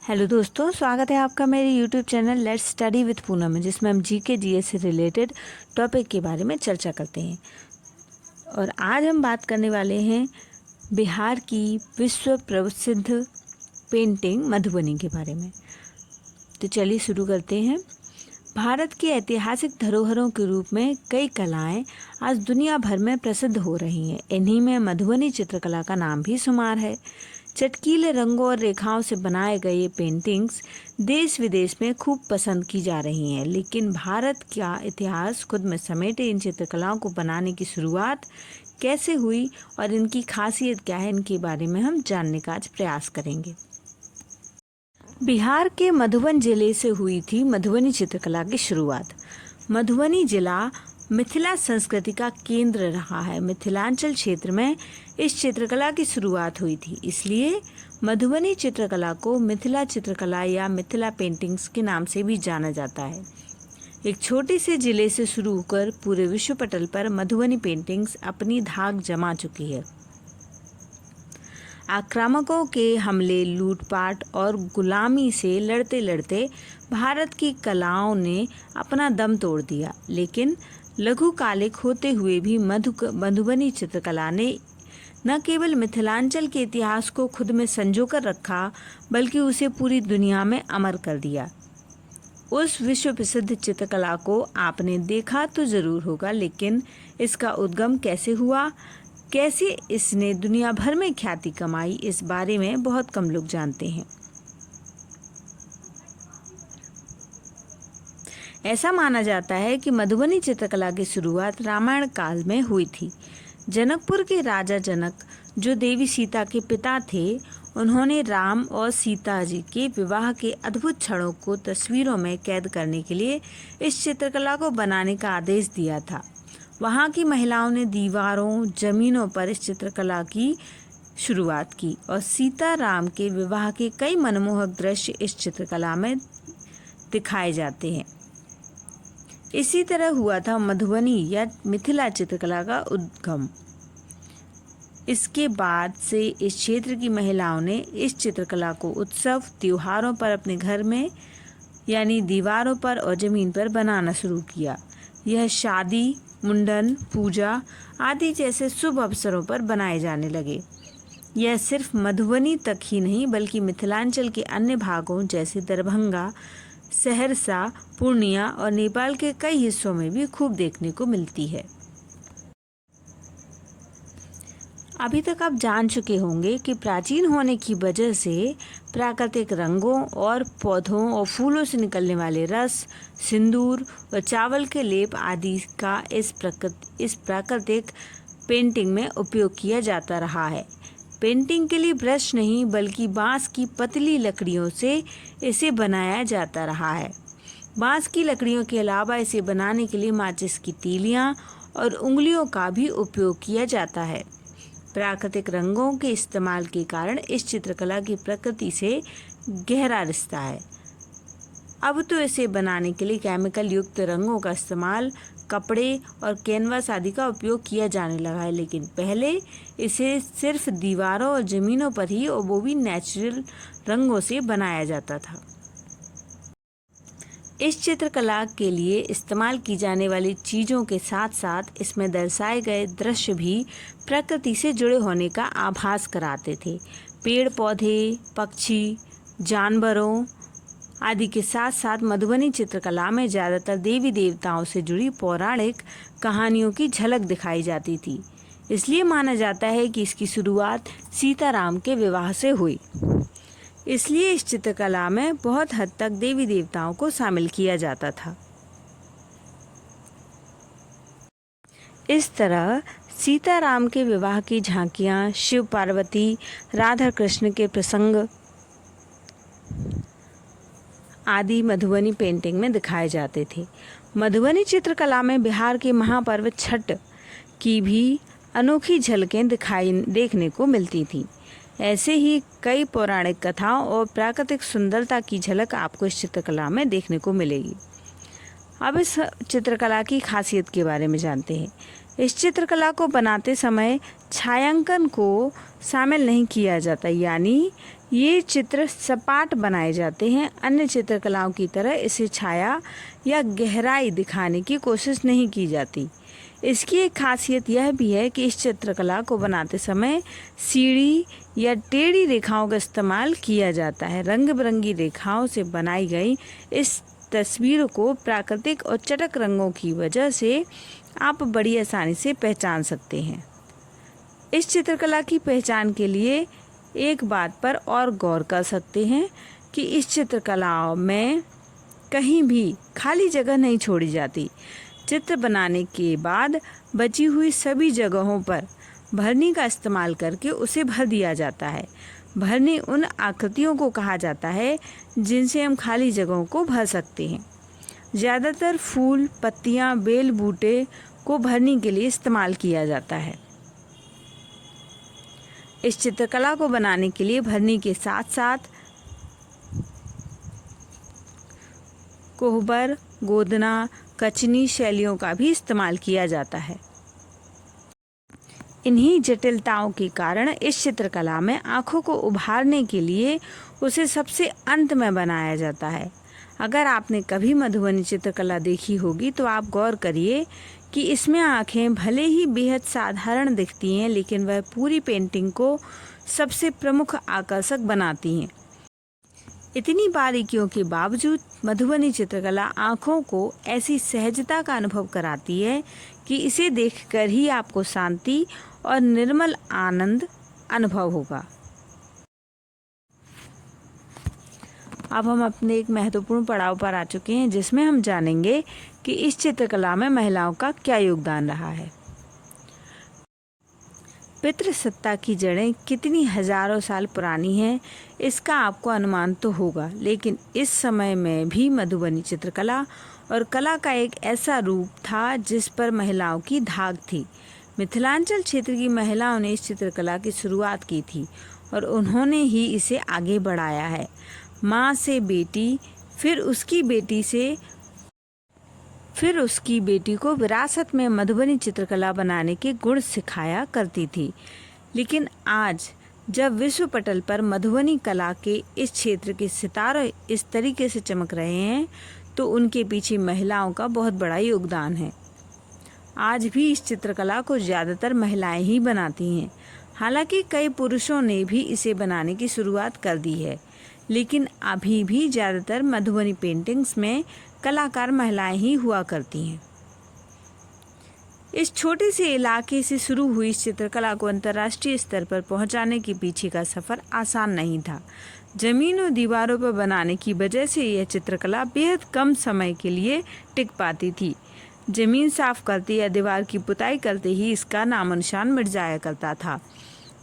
Hello दोस्तों, स्वागत है आपका मेरे YouTube channel let's study with Poonam में, जिसमें हम जीके जीएस से रिलेटेड टॉपिक के बारे में चर्चा करते हैं। और आज हम बात करने वाले हैं बिहार की विश्व प्रसिद्ध पेंटिंग मधुबनी के बारे में। तो चलिए शुरू करते हैं। भारत की ऐतिहासिक धरोहरों के रूप में कई कलाएं आज दुनिया भर में प्रसिद्ध हो रही हैं। इन्हीं में मधुबनी चित्रकला का नाम भी शुमार है। चटकीले रंगों और रेखाओं से बनाए गए ये पेंटिंग्स देश विदेश में खूब पसंद की जा रही हैं। लेकिन भारत का इतिहास खुद में समेटे इन चित्रकलाओं को बनाने की शुरुआत कैसे हुई और इनकी खासियत क्या है, इनके बारे में हम जानने का आज प्रयास करेंगे। बिहार के मधुबन जिले से हुई थी मधुबनी चित्रकला की शुरुआत। मधुबनी जिला मिथिला संस्कृति का केंद्र रहा है। मिथिलांचल क्षेत्र में इस चित्रकला की शुरुआत हुई थी, इसलिए मधुबनी चित्रकला को मिथिला चित्रकला या मिथिला पेंटिंग्स के नाम से भी जाना जाता है। एक छोटे से जिले से शुरू होकर पूरे विश्व पटल पर मधुबनी पेंटिंग्स अपनी धाक जमा चुकी है। आक्रामकों के हमले, लूटपाट और गुलामी से लड़ते लड़ते भारत की कलाओं ने अपना दम तोड़ दिया। लेकिन लघुकालिक होते हुए भी मधुबनी चित्रकला ने न केवल मिथिलांचल के इतिहास को खुद में संजोकर रखा, बल्कि उसे पूरी दुनिया में अमर कर दिया। उस विश्व प्रसिद्ध चित्रकला को आपने देखा तो जरूर होगा, लेकिन इसका उद्गम कैसे हुआ, कैसे इसने दुनिया भर में ख्याति कमाई, इस बारे में बहुत कम लोग जानते हैं। ऐसा माना जाता है कि मधुबनी चित्रकला की शुरुआत रामायण काल में हुई थी। जनकपुर के राजा जनक, जो देवी सीता के पिता थे, उन्होंने राम और सीता जी के विवाह के अद्भुत क्षणों को तस्वीरों में कैद करने के लिए इस चित्रकला को बनाने का आदेश दिया था। वहाँ की महिलाओं ने दीवारों, जमीनों पर इस चित्रकला की शुरुआत की और सीता राम के विवाह के कई मनमोहक दृश्य इस चित्रकला में दिखाए जाते हैं। इसी तरह हुआ था मधुबनी या मिथिला चित्रकला का उद्गम। इसके बाद से इस क्षेत्र की महिलाओं ने इस चित्रकला को उत्सव, त्योहारों पर अपने घर में यानी दीवारों पर और जमीन पर बनाना शुरू किया। यह शादी, मुंडन, पूजा आदि जैसे शुभ अवसरों पर बनाए जाने लगे। यह सिर्फ मधुबनी तक ही नहीं, बल्कि मिथिलांचल के अन्य भागों जैसे दरभंगा, सहरसा, पूर्णिया और नेपाल के कई हिस्सों में भी खूब देखने को मिलती है। अभी तक आप जान चुके होंगे कि प्राचीन होने की वजह से प्राकृतिक रंगों और पौधों और फूलों से निकलने वाले रस, सिंदूर और चावल के लेप आदि का इस प्राकृतिक पेंटिंग में उपयोग किया जाता रहा है। पेंटिंग के लिए ब्रश नहीं, बल्कि बांस की पतली लकड़ियों से इसे बनाया जाता रहा है। बांस की लकड़ियों के अलावा इसे बनाने के लिए माचिस की तीलियां और उंगलियों का भी उपयोग किया जाता है। प्राकृतिक रंगों के इस्तेमाल के कारण इस चित्रकला की प्रकृति से गहरा रिश्ता है। अब तो इसे बनाने के लिए केमिकल युक्त रंगों का इस्तेमाल, कपड़े और कैनवास आदि का उपयोग किया जाने लगा है, लेकिन पहले इसे सिर्फ दीवारों और जमीनों पर ही, और वो भी नेचुरल रंगों से बनाया जाता था। इस चित्रकला के लिए इस्तेमाल की जाने वाली चीज़ों के साथ साथ इसमें दर्शाए गए दृश्य भी प्रकृति से जुड़े होने का आभास कराते थे। पेड़ पौधे, पक्षी, जानवरों आदि के साथ साथ मधुबनी चित्रकला में ज़्यादातर देवी देवताओं से जुड़ी पौराणिक कहानियों की झलक दिखाई जाती थी। इसलिए माना जाता है कि इसकी शुरुआत सीताराम के विवाह से हुई। इसलिए इस चित्रकला में बहुत हद तक देवी देवताओं को शामिल किया जाता था। इस तरह सीताराम के विवाह की झांकियाँ, शिव पार्वती, राधा कृष्ण के प्रसंग आदि मधुबनी पेंटिंग में दिखाए जाते थे। मधुबनी चित्रकला में बिहार के महापर्व छठ की भी अनोखी झलकें देखने को मिलती थी। ऐसे ही कई पौराणिक कथाओं और प्राकृतिक सुंदरता की झलक आपको इस चित्रकला में देखने को मिलेगी। अब इस चित्रकला की खासियत के बारे में जानते हैं। इस चित्रकला को बनाते समय छायांकन को शामिल नहीं किया जाता, यानी ये चित्र सपाट बनाए जाते हैं। अन्य चित्रकलाओं की तरह इसे छाया या गहराई दिखाने की कोशिश नहीं की जाती। इसकी एक खासियत यह भी है कि इस चित्रकला को बनाते समय सीधी या टेढ़ी रेखाओं का इस्तेमाल किया जाता है। रंग बिरंगी रेखाओं से बनाई गई इस तस्वीर को प्राकृतिक और चटक रंगों की वजह से आप बड़ी आसानी से पहचान सकते हैं। इस चित्रकला की पहचान के लिए एक बात पर और गौर कर सकते हैं कि इस चित्रकलाओं में कहीं भी खाली जगह नहीं छोड़ी जाती। चित्र बनाने के बाद बची हुई सभी जगहों पर भरनी का इस्तेमाल करके उसे भर दिया जाता है। भरनी उन आकृतियों को कहा जाता है जिनसे हम खाली जगहों को भर सकते हैं। ज़्यादातर फूल, पत्तियां, बेल, बूटे को भरनी के लिए इस्तेमाल किया जाता है। इस चित्रकला को बनाने के लिए भरनी के साथ साथ कोहबर, गोदना, कचनी शैलियों का भी इस्तेमाल किया जाता है। इन्हीं जटिलताओं के कारण इस चित्रकला में आँखों को उभारने के लिए उसे सबसे अंत में बनाया जाता है। अगर आपने कभी मधुबनी चित्रकला देखी होगी तो आप गौर करिए कि इसमें आँखें भले ही बेहद साधारण दिखती हैं, लेकिन वह पूरी पेंटिंग को सबसे प्रमुख आकर्षक बनाती हैं। इतनी बारीकियों के बावजूद मधुबनी चित्रकला आँखों को ऐसी सहजता का अनुभव कराती है कि इसे देखकर ही आपको शांति और निर्मल आनंद अनुभव होगा। अब हम अपने एक महत्वपूर्ण पड़ाव पर आ चुके हैं, जिसमें हम जानेंगे कि इस चित्रकला में महिलाओं का क्या योगदान रहा है। पितृसत्ता की जड़ें कितनी हजारों साल पुरानी हैं, इसका आपको अनुमान तो होगा, लेकिन इस समय में भी मधुबनी चित्रकला और कला का एक ऐसा रूप था जिस पर महिलाओं की धाक थी। मिथिलांचल क्षेत्र की महिलाओं ने इस चित्रकला की शुरुआत की थी और उन्होंने ही इसे आगे बढ़ाया है। माँ से बेटी, फिर उसकी बेटी को विरासत में मधुबनी चित्रकला बनाने के गुण सिखाया करती थी। लेकिन आज जब विश्व पटल पर मधुबनी कला के इस क्षेत्र के सितारे इस तरीके से चमक रहे हैं, तो उनके पीछे महिलाओं का बहुत बड़ा योगदान है। आज भी इस चित्रकला को ज़्यादातर महिलाएं ही बनाती हैं। हालांकि कई पुरुषों ने भी इसे बनाने की शुरुआत कर दी है, लेकिन अभी भी ज़्यादातर मधुबनी पेंटिंग्स में कलाकार महिलाएं ही हुआ करती हैं। इस छोटे से इलाके से शुरू हुई इस चित्रकला को अंतर्राष्ट्रीय स्तर पर पहुंचाने के पीछे का सफ़र आसान नहीं था। ज़मीन और दीवारों पर बनाने की वजह से यह चित्रकला बेहद कम समय के लिए टिक पाती थी। ज़मीन साफ करते या दीवार की पुताई करते ही इसका नामो निशान मिट जाया करता था।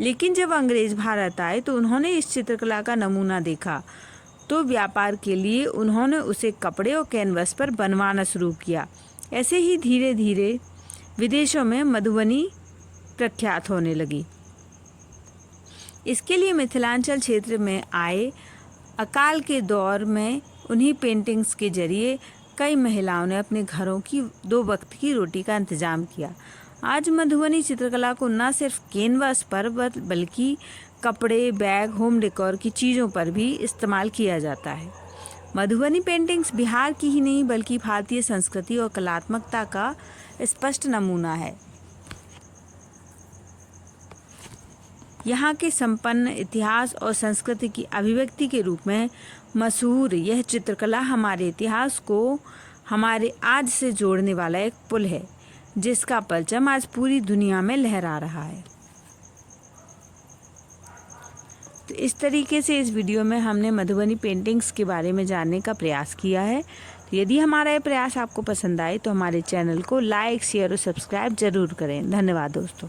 लेकिन जब अंग्रेज भारत आए तो उन्होंने इस चित्रकला का नमूना देखा, तो व्यापार के लिए उन्होंने उसे कपड़े और कैनवस पर बनवाना शुरू किया। ऐसे ही धीरे धीरे विदेशों में मधुबनी प्रख्यात होने लगी। इसके लिए मिथिलांचल क्षेत्र में आए अकाल के दौर में उन्हीं पेंटिंग्स के जरिए कई महिलाओं ने अपने घरों की 2 वक्त की रोटी का इंतजाम किया। आज मधुबनी चित्रकला को न सिर्फ कैनवास पर बल्कि कपड़े, बैग, होम डेकोर की चीज़ों पर भी इस्तेमाल किया जाता है। मधुबनी पेंटिंग्स बिहार की ही नहीं बल्कि भारतीय संस्कृति और कलात्मकता का स्पष्ट नमूना है। यहाँ के संपन्न इतिहास और संस्कृति की अभिव्यक्ति के रूप में मशहूर यह चित्रकला हमारे इतिहास को हमारे आज से जोड़ने वाला एक पुल है, जिसका परचम आज पूरी दुनिया में लहरा रहा है। तो इस तरीके से इस वीडियो में हमने मधुबनी पेंटिंग्स के बारे में जानने का प्रयास किया है। तो यदि हमारा ये प्रयास आपको पसंद आए तो हमारे चैनल को लाइक, शेयर और सब्सक्राइब जरूर करें। धन्यवाद दोस्तों।